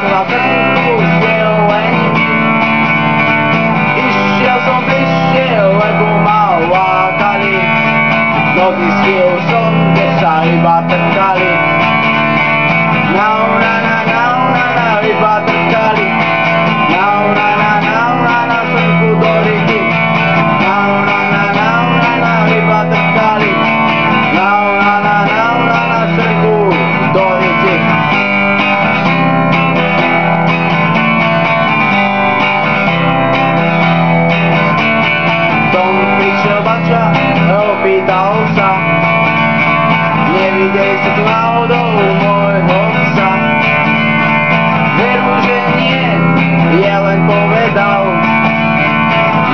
bola krku zeleň. Išiel som, prišiel, lebo ma lákali. Nohy schýl som, kde sa iba trkali. Nau, na, na, nau, na, na, iba trkali. Nau, na, na, nau, na, na, srnku do ryti. Nau, na, na, nau, na, na, iba trkali. Nau, na, na, nau, na, na, srnku do ryti. Tom prišiel bača, opýtal sa, nevidej si tu náhodou môjho psa. Veru, že nie, je len povedal,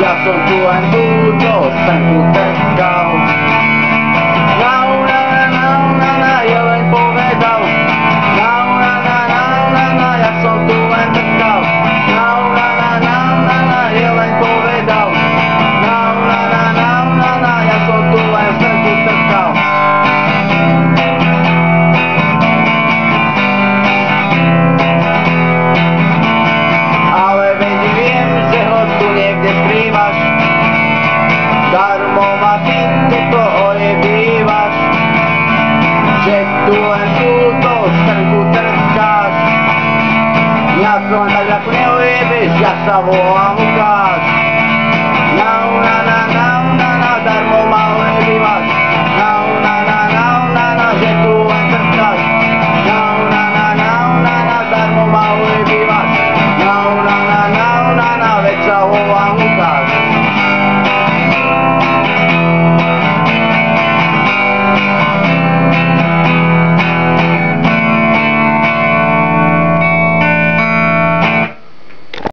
ja som tu len túto srnku trkal. Nau, na, na, nau, na, na, je len povedal, nau, na, na, nau, na, na, ja som tu len trkal. Nau, na, na, nau, na, na, je len povedal, nau, na, na, nau, na, na, ja som tu len srnku trkal. Ale veď viem, že ho tu niekde skrývaš, darmo ma ty tuto ojebívaš, že tu len túto srnku trkáš. Ja som len tak ako neojebeš, ja sa volám Lukáš.